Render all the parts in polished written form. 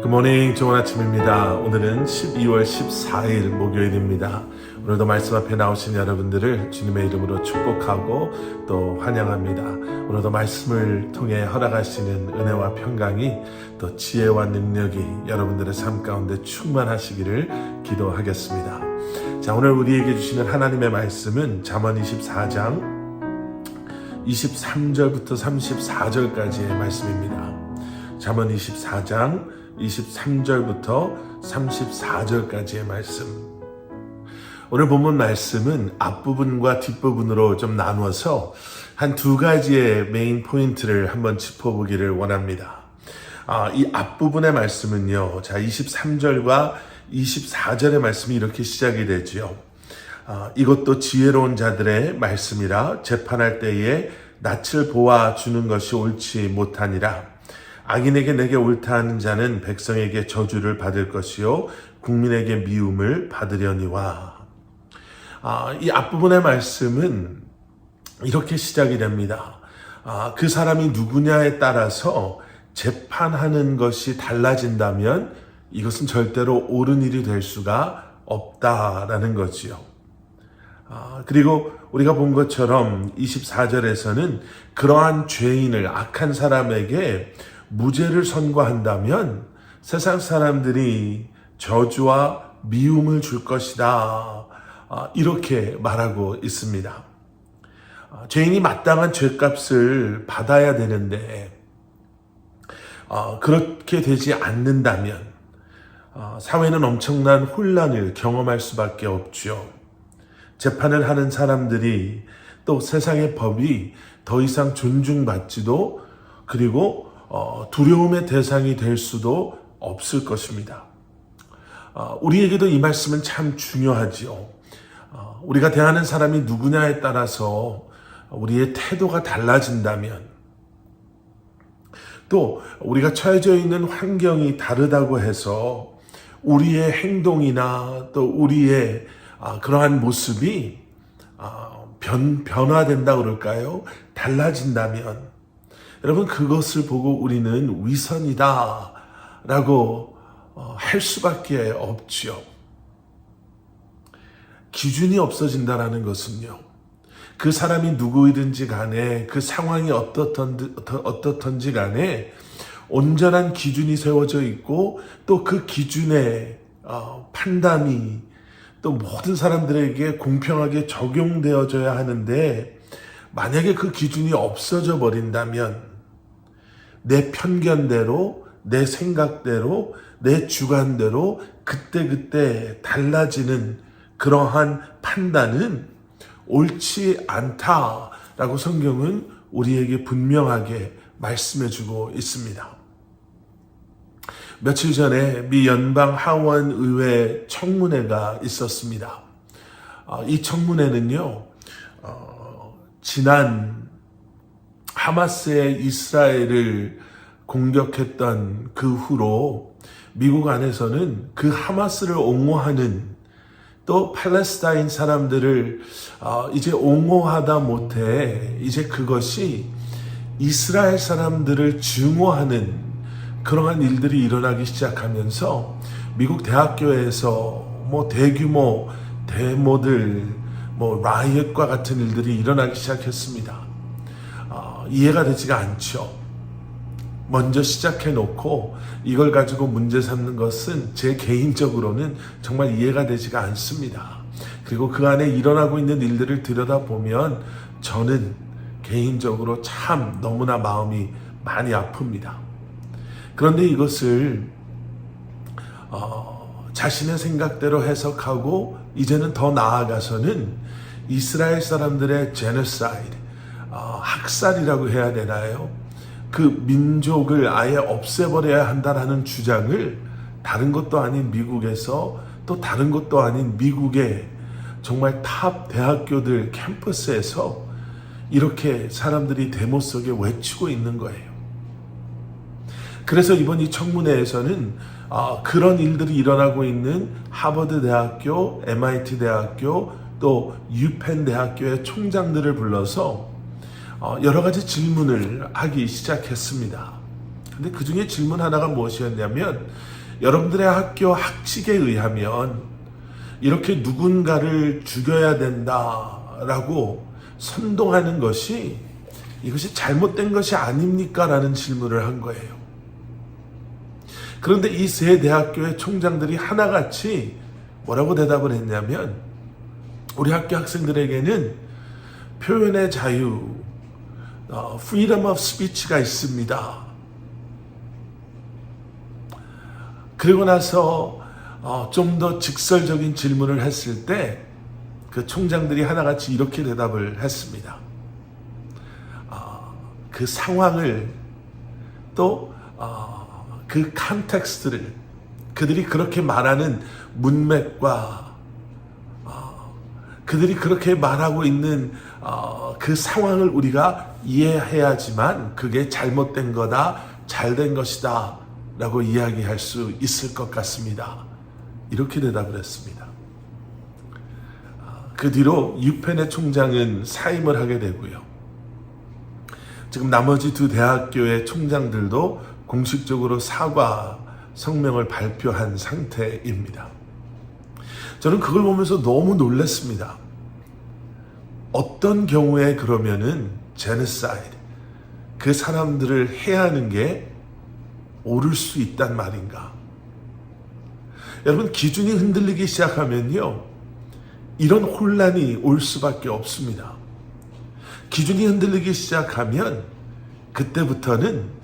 굿모닝, 좋은 아침입니다. 오늘은 12월 14일 목요일입니다. 오늘도 말씀 앞에 나오신 여러분들을 주님의 이름으로 축복하고 또 환영합니다. 오늘도 말씀을 통해 허락하시는 은혜와 평강이 또 지혜와 능력이 여러분들의 삶 가운데 충만하시기를 기도하겠습니다. 자, 오늘 우리에게 주시는 하나님의 말씀은 잠언 24장 23절부터 34절까지의 말씀입니다. 잠언 24장 23절부터 34절까지의 말씀. 오늘 본문 말씀은 앞부분과 뒷부분으로 좀 나누어서 한 두 가지의 메인 포인트를 한번 짚어보기를 원합니다. 이 앞부분의 말씀은요, 자, 23절과 24절의 말씀이 이렇게 시작이 되지요. 이것도 지혜로운 자들의 말씀이라 재판할 때에 낯을 보아 주는 것이 옳지 못하니라. 악인에게 내게 옳다 하는 자는 백성에게 저주를 받을 것이요 국민에게 미움을 받으려니와. 이 앞부분의 말씀은 이렇게 시작이 됩니다. 그 사람이 누구냐에 따라서 재판하는 것이 달라진다면 이것은 절대로 옳은 일이 될 수가 없다라는 거지요. 그리고 우리가 본 것처럼 24절에서는 그러한 죄인을, 악한 사람에게 무죄를 선고한다면 세상 사람들이 저주와 미움을 줄 것이다, 이렇게 말하고 있습니다. 죄인이 마땅한 죄값을 받아야 되는데 그렇게 되지 않는다면 사회는 엄청난 혼란을 경험할 수밖에 없죠. 재판을 하는 사람들이 또 세상의 법이 더 이상 존중받지도, 그리고 두려움의 대상이 될 수도 없을 것입니다. 우리에게도 이 말씀은 참 중요하지요. 우리가 대하는 사람이 누구냐에 따라서 우리의 태도가 달라진다면, 또 우리가 처해져 있는 환경이 다르다고 해서 우리의 행동이나 또 우리의 그러한 모습이 변화된다 그럴까요? 달라진다면 여러분, 그것을 보고 우리는 위선이다 라고 할 수밖에 없지요. 기준이 없어진다라는 것은요, 그 사람이 누구이든지 간에, 그 상황이 어떻든지 간에 온전한 기준이 세워져 있고, 또 그 기준의 판단이 또 모든 사람들에게 공평하게 적용되어져야 하는데, 만약에 그 기준이 없어져 버린다면 내 편견대로, 내 생각대로, 내 주관대로 그때그때 달라지는 그러한 판단은 옳지 않다라고 성경은 우리에게 분명하게 말씀해주고 있습니다. 며칠 전에 미 연방 하원 의회 청문회가 있었습니다. 이 청문회는요, 지난 하마스의 이스라엘을 공격했던 그 후로 미국 안에서는 그 하마스를 옹호하는, 또 팔레스타인 사람들을 이제 옹호하다 못해 이제 그것이 이스라엘 사람들을 증오하는 그러한 일들이 일어나기 시작하면서 미국 대학교에서 대규모 데모들, 라이엇과 같은 일들이 일어나기 시작했습니다. 이해가 되지가 않죠. 먼저 시작해놓고 이걸 가지고 문제 삼는 것은 제 개인적으로는 정말 이해가 되지가 않습니다. 그리고 그 안에 일어나고 있는 일들을 들여다보면 저는 개인적으로 참 너무나 마음이 많이 아픕니다. 그런데 이것을 자신의 생각대로 해석하고 이제는 더 나아가서는 이스라엘 사람들의 제노사이드, 학살이라고 해야 되나요? 그 민족을 아예 없애버려야 한다는 주장을 다른 것도 아닌 미국에서, 또 다른 것도 아닌 미국의 정말 탑 대학교들 캠퍼스에서 이렇게 사람들이 데모 속에 외치고 있는 거예요. 그래서 이번 이 청문회에서는 그런 일들이 일어나고 있는 하버드 대학교, MIT 대학교, 또 유펜 대학교의 총장들을 불러서 여러 가지 질문을 하기 시작했습니다. 근데 그 중에 질문 하나가 무엇이었냐면, 여러분들의 학교 학칙에 의하면 이렇게 누군가를 죽여야 된다라고 선동하는 것이, 이것이 잘못된 것이 아닙니까? 라는 질문을 한 거예요. 그런데 이 세 대학교의 총장들이 하나같이 뭐라고 대답을 했냐면, 우리 학교 학생들에게는 표현의 자유, freedom of speech가 있습니다. 그리고 나서 좀 더 직설적인 질문을 했을 때 그 총장들이 하나같이 이렇게 대답을 했습니다. 그 상황을 또 그 컨텍스트를, 그들이 그렇게 말하는 문맥과 그들이 그렇게 말하고 있는 그 상황을 우리가 이해해야지만 그게 잘못된 거다, 잘된 것이다 라고 이야기할 수 있을 것 같습니다. 이렇게 대답을 했습니다. 그 뒤로 유펜의 총장은 사임을 하게 되고요. 지금 나머지 두 대학교의 총장들도 공식적으로 사과 성명을 발표한 상태입니다. 저는 그걸 보면서 너무 놀랐습니다. 어떤 경우에 그러면은 제노사이드, 그 사람들을 해야 하는 게 옳을 수 있단 말인가? 여러분, 기준이 흔들리기 시작하면요, 이런 혼란이 올 수밖에 없습니다. 기준이 흔들리기 시작하면 그때부터는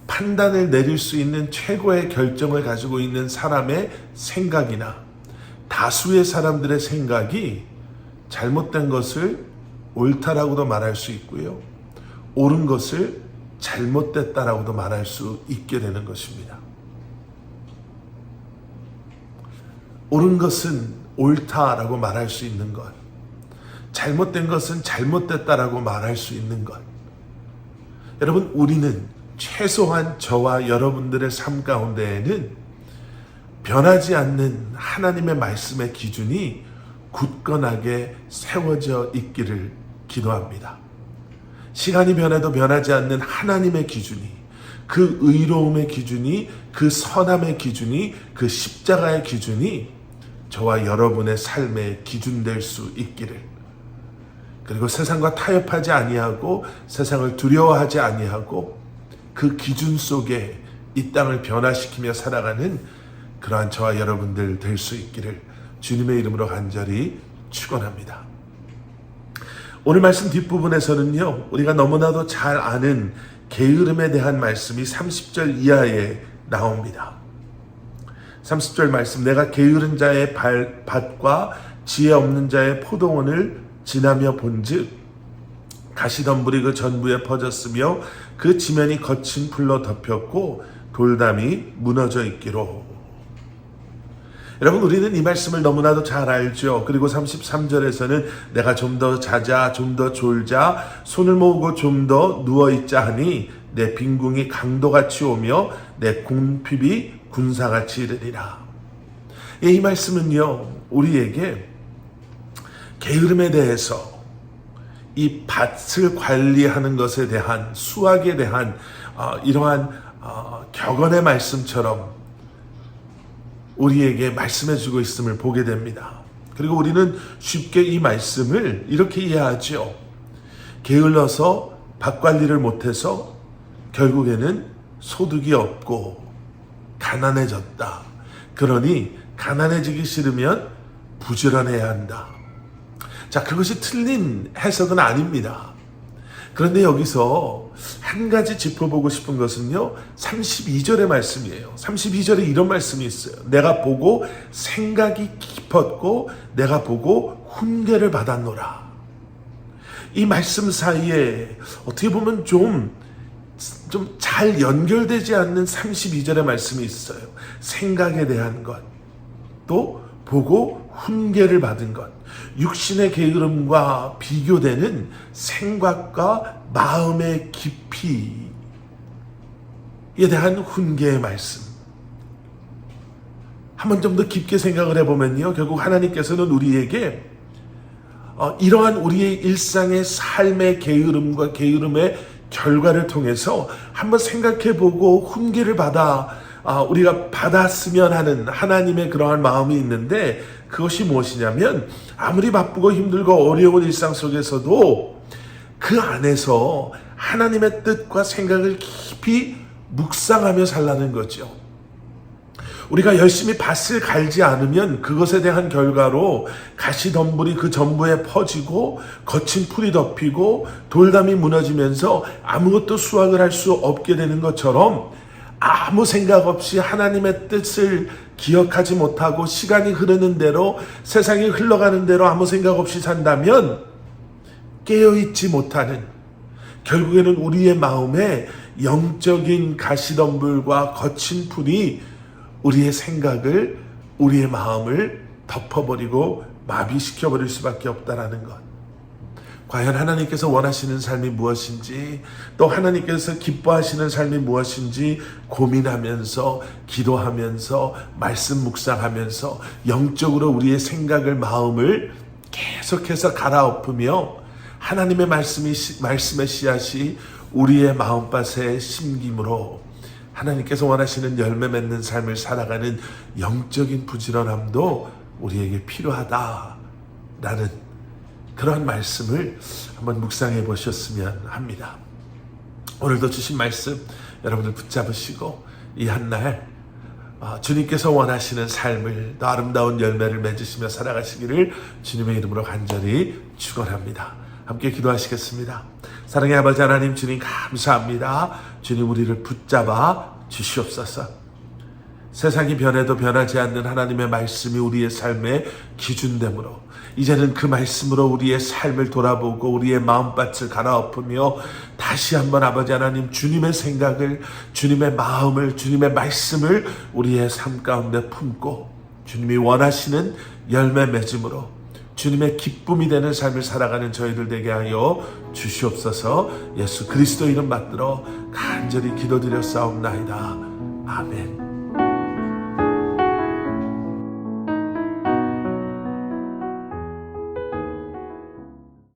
판단을 내릴 수 있는 최고의 결정을 가지고 있는 사람의 생각이나 다수의 사람들의 생각이 잘못된 것을 옳다라고도 말할 수 있고요, 옳은 것을 잘못됐다라고도 말할 수 있게 되는 것입니다. 옳은 것은 옳다라고 말할 수 있는 것, 잘못된 것은 잘못됐다라고 말할 수 있는 것. 여러분, 우리는 최소한 저와 여러분들의 삶 가운데에는 변하지 않는 하나님의 말씀의 기준이 굳건하게 세워져 있기를 기도합니다. 시간이 변해도 변하지 않는 하나님의 기준이, 그 의로움의 기준이, 그 선함의 기준이, 그 십자가의 기준이 저와 여러분의 삶의 기준 될 수 있기를, 그리고 세상과 타협하지 아니하고 세상을 두려워하지 아니하고 그 기준 속에 이 땅을 변화시키며 살아가는 그러한 저와 여러분들 될 수 있기를 주님의 이름으로 간절히 축원합니다. 오늘 말씀 뒷부분에서는요, 우리가 너무나도 잘 아는 게으름에 대한 말씀이 30절 이하에 나옵니다. 30절 말씀, 내가 게으른 자의 밭과 지혜 없는 자의 포도원을 지나며 본즉 가시덤불이 그 전부에 퍼졌으며 그 지면이 거친 풀로 덮였고 돌담이 무너져 있기로. 여러분, 우리는 이 말씀을 너무나도 잘 알죠. 그리고 33절에서는 내가 좀 더 자자, 좀 더 졸자, 손을 모으고 좀 더 누워있자 하니 내 빈궁이 강도같이 오며 내 궁핍이 군사같이 이르리라. 이 말씀은요, 우리에게 게으름에 대해서, 이 밭을 관리하는 것에 대한, 수확에 대한 이러한 격언의 말씀처럼 우리에게 말씀해주고 있음을 보게 됩니다. 그리고 우리는 쉽게 이 말씀을 이렇게 이해하죠. 게을러서 밭 관리를 못해서 결국에는 소득이 없고 가난해졌다. 그러니 가난해지기 싫으면 부지런해야 한다. 자, 그것이 틀린 해석은 아닙니다. 그런데 여기서 한 가지 짚어보고 싶은 것은요, 32절의 말씀이에요. 32절에 이런 말씀이 있어요. 내가 보고 생각이 깊었고 내가 보고 훈계를 받았노라. 이 말씀 사이에 어떻게 보면 좀 잘 연결되지 않는 32절의 말씀이 있어요. 생각에 대한 것, 또 보고 훈계를 받은 것, 육신의 게으름과 비교되는 생각과 마음의 깊이에 대한 훈계의 말씀. 한번 좀 더 깊게 생각을 해보면요, 결국 하나님께서는 우리에게 이러한 우리의 일상의 삶의 게으름과 게으름의 결과를 통해서 한번 생각해보고 훈계를 받아 우리가 받았으면 하는 하나님의 그러한 마음이 있는데, 그것이 무엇이냐면 아무리 바쁘고 힘들고 어려운 일상 속에서도 그 안에서 하나님의 뜻과 생각을 깊이 묵상하며 살라는 거죠. 우리가 열심히 밭을 갈지 않으면 그것에 대한 결과로 가시덤불이 그 전부에 퍼지고 거친 풀이 덮이고 돌담이 무너지면서 아무것도 수확을 할 수 없게 되는 것처럼, 아무 생각 없이 하나님의 뜻을 기억하지 못하고 시간이 흐르는 대로, 세상이 흘러가는 대로 아무 생각 없이 산다면 깨어있지 못하는, 결국에는 우리의 마음에 영적인 가시덤불과 거친 풀이 우리의 생각을, 우리의 마음을 덮어버리고 마비시켜버릴 수밖에 없다라는 것. 과연 하나님께서 원하시는 삶이 무엇인지, 또 하나님께서 기뻐하시는 삶이 무엇인지 고민하면서, 기도하면서, 말씀 묵상하면서 영적으로 우리의 생각을, 마음을 계속해서 갈아엎으며 하나님의 말씀의 씨앗이 우리의 마음밭에 심김으로 하나님께서 원하시는 열매 맺는 삶을 살아가는 영적인 부지런함도 우리에게 필요하다라는 그런 말씀을 한번 묵상해 보셨으면 합니다. 오늘도 주신 말씀 여러분들 붙잡으시고 이 한날 주님께서 원하시는 삶을, 더 아름다운 열매를 맺으시며 살아가시기를 주님의 이름으로 간절히 축원합니다. 함께 기도하시겠습니다. 사랑의 아버지 하나님, 주님 감사합니다. 주님, 우리를 붙잡아 주시옵소서. 세상이 변해도 변하지 않는 하나님의 말씀이 우리의 삶의 기준되므로 이제는 그 말씀으로 우리의 삶을 돌아보고 우리의 마음밭을 갈아엎으며 다시 한번 아버지 하나님, 주님의 생각을, 주님의 마음을, 주님의 말씀을 우리의 삶 가운데 품고 주님이 원하시는 열매 맺음으로 주님의 기쁨이 되는 삶을 살아가는 저희들 되게 하여 주시옵소서. 예수 그리스도 이름 받들어 간절히 기도드렸사옵나이다. 아멘.